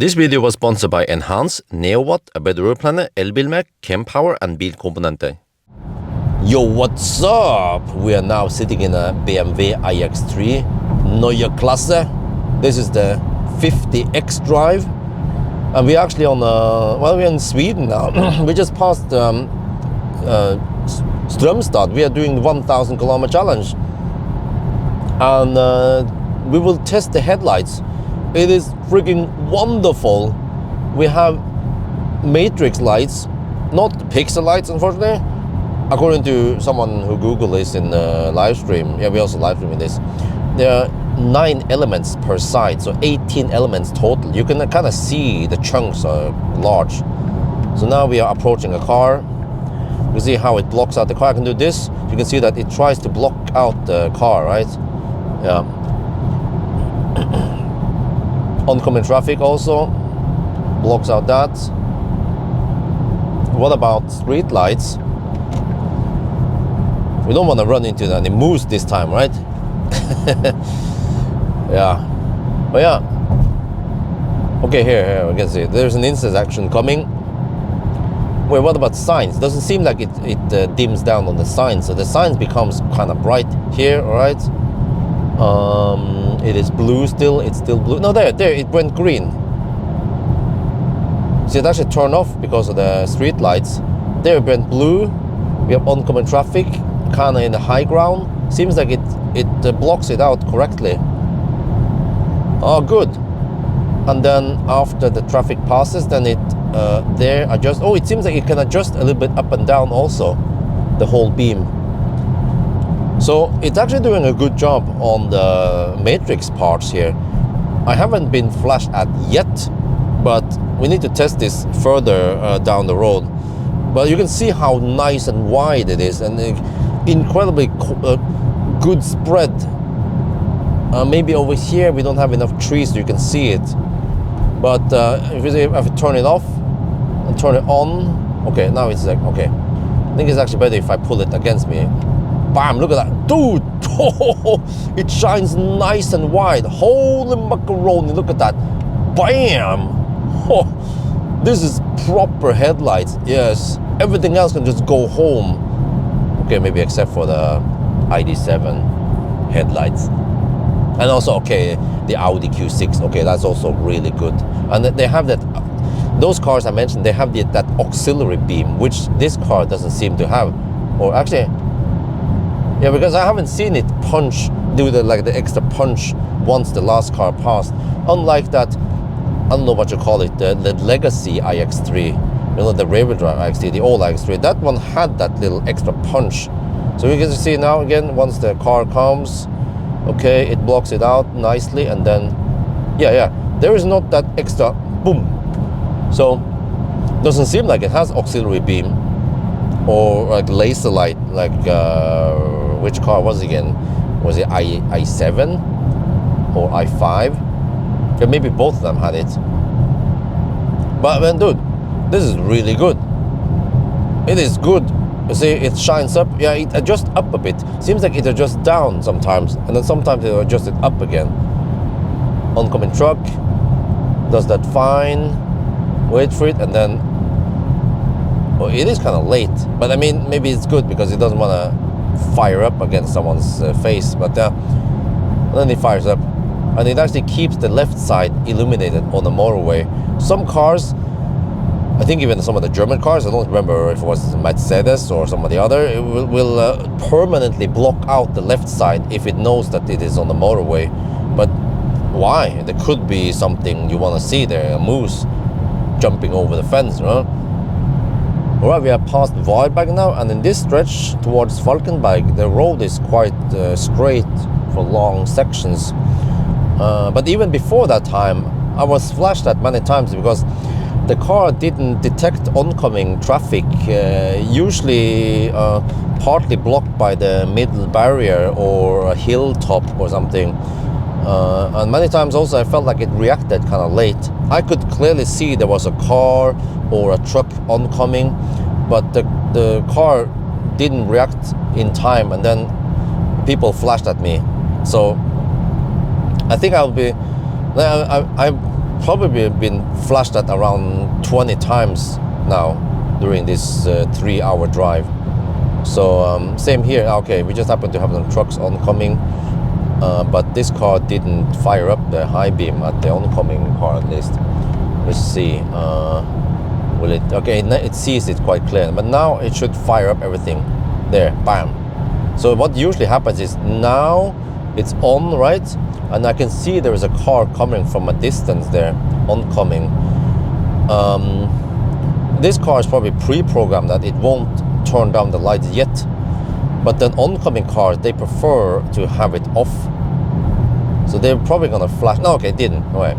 This video was sponsored by Enhance, NeoWatt, A Better Road Planner, Elbilmek, Kempower and Bilkomponenter. Yo, what's up? We are now sitting in a BMW iX3 Neue Klasse. This is the 50 xDrive. And we're actually on, we're in Sweden now. We just passed Strömstad. We are doing the 1,000 kilometer challenge. And we will test the headlights. It is freaking wonderful. We have matrix lights, not pixel lights, unfortunately. According to someone who Googled this in the live stream, yeah, we also live streaming this. There are 9 elements per side, so 18 elements total. You can kind of see the chunks are large. So now we are approaching a car. You see how it blocks out the car. I can do this. You can see that it tries to block out the car, right? Yeah. Oncoming traffic also blocks out that. What about street lights? We don't want to run into any moose this time, right? Yeah. But yeah. Okay, here we can see there's an intersection coming. Wait, what about signs? Doesn't seem like it dims down on the signs, so the signs becomes kind of bright here, all right? It is blue still. It's still blue. No, there, it went green. See, it actually turned off because of the street lights. There it went blue. We have oncoming traffic, kind of in the high ground. Seems like it blocks it out correctly. Oh, good. And then after the traffic passes, then it there adjusts. Oh, it seems like it can adjust a little bit up and down also, the whole beam. So it's actually doing a good job on the matrix parts here. I haven't been flashed at yet, but we need to test this further down the road. But you can see how nice and wide it is, and incredibly good spread. Maybe over here we don't have enough trees so you can see it. But if I turn it off and turn it on, okay, now it's like, okay. I think it's actually better if I pull it against me. Bam, look at that. Dude, it shines nice and wide. Holy macaroni, look at that. Bam. Oh, this is proper headlights. Yes, everything else can just go home. Okay, maybe except for the ID7 headlights. And also, okay, the Audi Q6. Okay, that's also really good. And they have that, those cars I mentioned, they have that auxiliary beam, which this car doesn't seem to have. Or actually, yeah, because I haven't seen it punch, do the extra punch once the last car passed. Unlike that, I don't know what you call it, the legacy iX3, you know, the rear-wheel drive iX3, the old iX3. That one had that little extra punch. So you can see now again, once the car comes, okay, it blocks it out nicely, and then, yeah, there is not that extra boom. So doesn't seem like it has auxiliary beam or like laser light, like which car was it again? Was it i7 or i5? Yeah, maybe both of them had it. But man, dude, this is really good. It is good. You see, it shines up. Yeah, it adjusts up a bit. Seems like it adjusts down sometimes, and then sometimes it adjusts it up again. Oncoming truck does that fine. Wait for it, and then, well, it is kind of late. But I mean, maybe it's good because it doesn't want to fire up against someone's face. But then it fires up, and it actually keeps the left side illuminated on the motorway. Some cars, I think even some of the German cars, I don't remember if it was Mercedes or some of the other, it will permanently block out the left side if it knows that it is on the motorway. But why? There could be something you want to see there, a moose jumping over the fence, you know? Alright, we are past Varberg now, and in this stretch towards Falkenberg, the road is quite straight for long sections. But even before that time, I was flashed at many times because the car didn't detect oncoming traffic, usually partly blocked by the middle barrier or a hilltop or something. And many times also I felt like it reacted kind of late. I could clearly see there was a car or a truck oncoming, but the car didn't react in time, and then people flashed at me. So I think I'll be, I probably been flashed at around 20 times now during this 3-hour drive. So same here. Okay, we just happen to have some trucks oncoming, but this car didn't fire up the high beam at the oncoming car at least. Let's see. Will it? Okay, it sees it quite clear, but now it should fire up everything. There, bam. So what usually happens is now it's on, right? And I can see there is a car coming from a distance there, oncoming. This car is probably pre-programmed that it won't turn down the lights yet. But then oncoming cars, they prefer to have it off. So they're probably gonna flash. No, okay, it didn't. All right.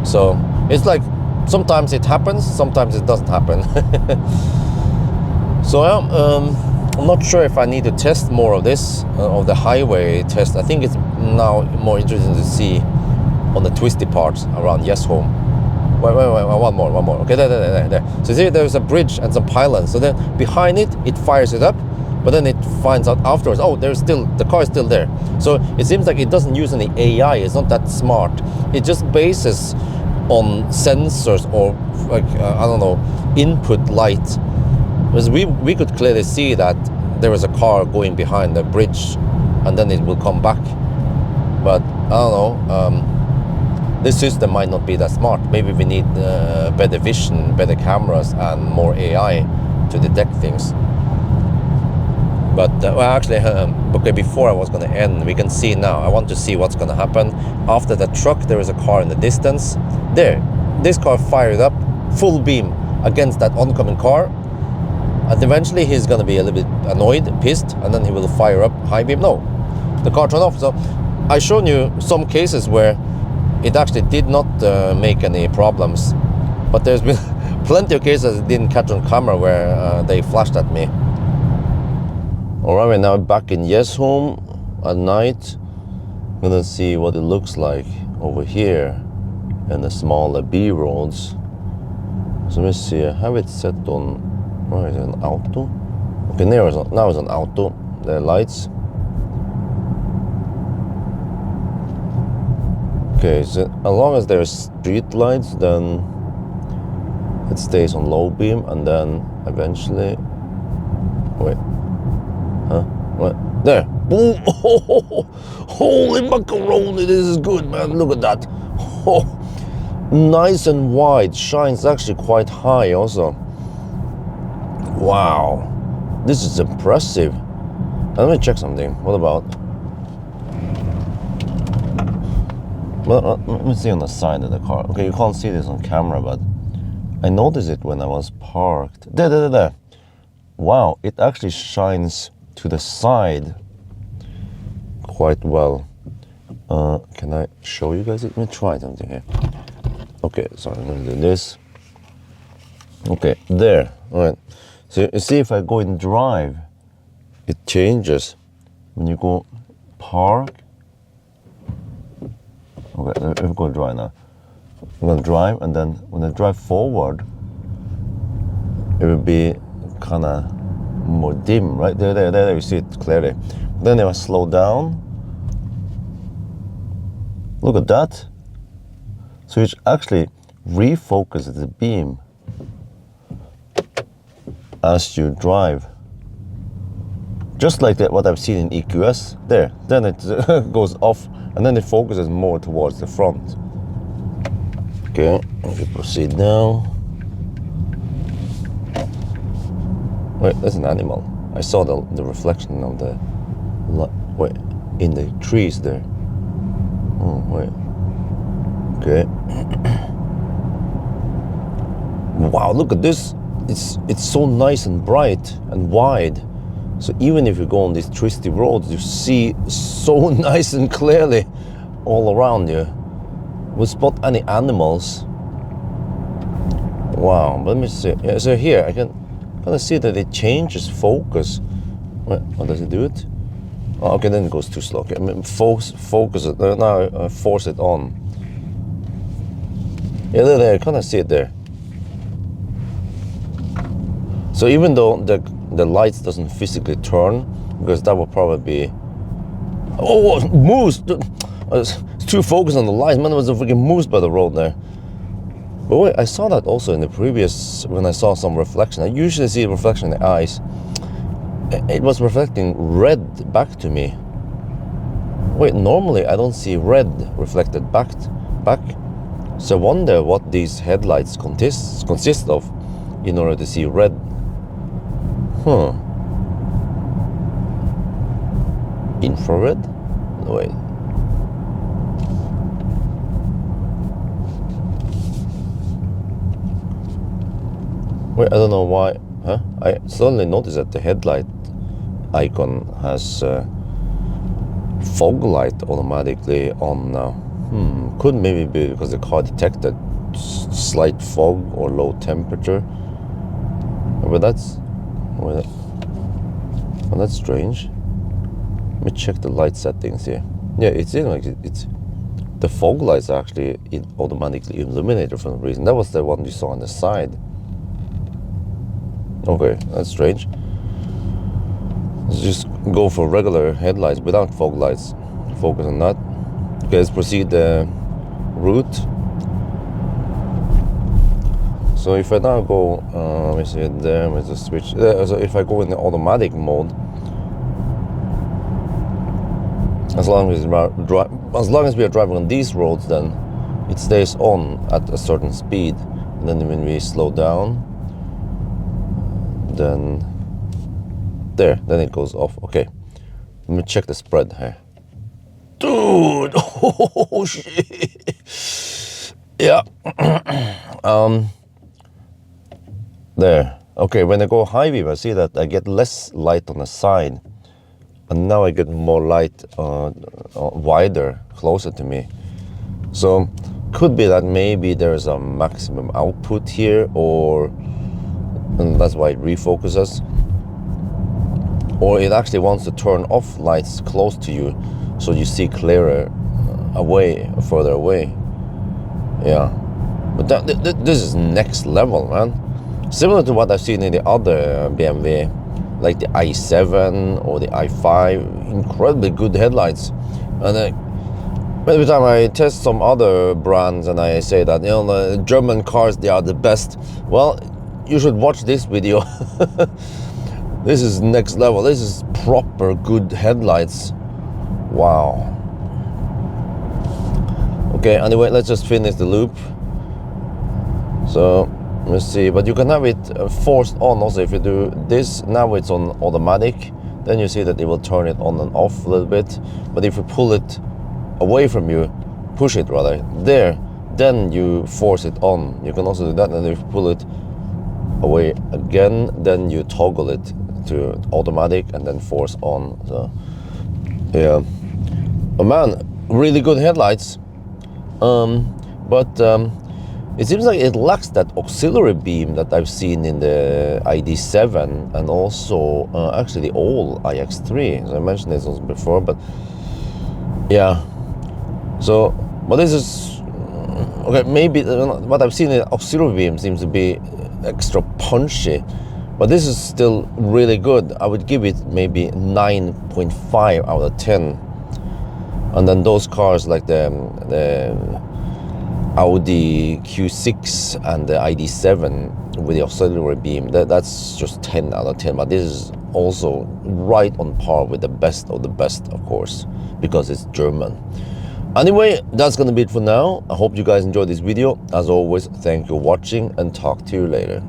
So it's like sometimes it happens, sometimes it doesn't happen. So I'm not sure if I need to test more of this, of the highway test. I think it's now more interesting to see on the twisty parts around Yes Home. Wait, one more. Okay, there. So see, there's a bridge and some pylons. So then behind it, it fires it up, but then it finds out afterwards, oh, the car is still there. So it seems like it doesn't use any AI. It's not that smart. It just bases on sensors or like I don't know, input light. Because we could clearly see that there is a car going behind the bridge, and then it will come back. But I don't know. This system might not be that smart. Maybe we need better vision, better cameras, and more AI to detect things. But well, actually, okay, before I was going to end, we can see now. I want to see what's going to happen. After the truck, there is a car in the distance. There, this car fired up full beam against that oncoming car. And eventually he's going to be a little bit annoyed, pissed, and then he will fire up high beam. No, the car turned off. So I've shown you some cases where it actually did not make any problems. But there's been plenty of cases it didn't catch on camera where they flashed at me. Alright, we're now back in Yes Home at night. I'm gonna see what it looks like over here in the smaller B roads. So let me see, I have it set on, where is it, an auto? Okay, now it's on auto, the lights. Okay, so as long as there's street lights, then it stays on low beam, and then eventually, wait, huh? What? There, boom! Oh, holy macaroni! This is good, man. Look at that. Oh, nice and wide. Shines actually quite high, also. Wow, this is impressive. Now, let me check something. What about? Well, let me see on the side of the car. Okay, you can't see this on camera, but I noticed it when I was parked. There. Wow, it actually shines to the side quite well. Can I show you guys it? Let me try something here. Okay, sorry, I'm gonna do this. Okay, there. All right. So you see, if I go in drive, it changes. When you go park. Okay, let me go drive now. I'm gonna drive, and then when I drive forward, it will be kind of more dim, right? There, you see it clearly. Then if I slow down, look at that. So it actually refocuses the beam as you drive. Just like that, what I've seen in EQS. There, then it goes off, and then it focuses more towards the front. Okay, we proceed now. Wait, there's an animal. I saw the reflection of the light. Wait, in the trees there. Oh, wait. Okay. Wow, look at this. It's so nice and bright and wide. So even if you go on these twisty roads, you see so nice and clearly all around you. We'll spot any animals. Wow, let me see. Yeah, so here I can kind of see that it changes focus. Wait, how does it do it? Oh, okay, then it goes too slow. Okay, I mean, focus it. Now force it on. Yeah, there, you kind of see it there. So even though the lights doesn't physically turn, because that will probably be, oh, moose! It's too focused on the lights. Man, there was a freaking moose by the road there. But wait, I saw that also in the previous, when I saw some reflection. I usually see a reflection in the eyes. It was reflecting red back to me. Wait, normally I don't see red reflected back. So I wonder what these headlights consist of in order to see red. Huh. Infrared? No, wait. Wait, I don't know why. Huh? I suddenly noticed that the headlight icon has fog light automatically on now. Could maybe be because the car detected slight fog or low temperature. But that's strange. Let me check the light settings here. Yeah, it seems like it's the fog lights are actually automatically illuminated for some reason. That was the one you saw on the side. Okay, that's strange. Let's just go for regular headlights without fog lights. Focus on that. Okay, let's proceed the route. So if I now go, let me see it there, let me just switch. So if I go in the automatic mode, as long as we are driving on these roads, then it stays on at a certain speed. And then when we slow down, then it goes off. Okay, let me check the spread here. Dude, oh shit. Yeah. There. Okay, when I go high beam, I see that I get less light on the side, and now I get more light wider, closer to me. So could be that maybe there's a maximum output here, and that's why it refocuses. Or it actually wants to turn off lights close to you, so you see clearer further away. Yeah, but this is next level, man. Similar to what I've seen in the other BMW, like the i7 or the i5, incredibly good headlights. And every time I test some other brands and I say that, you know, the German cars, they are the best. Well, you should watch this video. This is next level. This is proper good headlights. Wow. Okay, anyway, let's just finish the loop. So let's see, but you can have it forced on also. If you do this, now it's on automatic, then you see that it will turn it on and off a little bit. But if you pull it away from you, push it rather, there, then you force it on. You can also do that, and if you pull it away again, then you toggle it to automatic and then force on. So yeah, oh man, really good headlights. It seems like it lacks that auxiliary beam that I've seen in the ID7 and also actually the old iX3. So I mentioned this also before, but yeah. So, but this is okay. Maybe what I've seen in auxiliary beam seems to be extra punchy, but this is still really good. I would give it maybe 9.5 out of 10. And then those cars like the Audi Q6 and the ID7 with the auxiliary beam, that's just 10 out of 10. But this is also right on par with the best of the best, of course, because it's German. Anyway, that's gonna be it for now. I hope you guys enjoyed this video. As always, thank you for watching and talk to you later.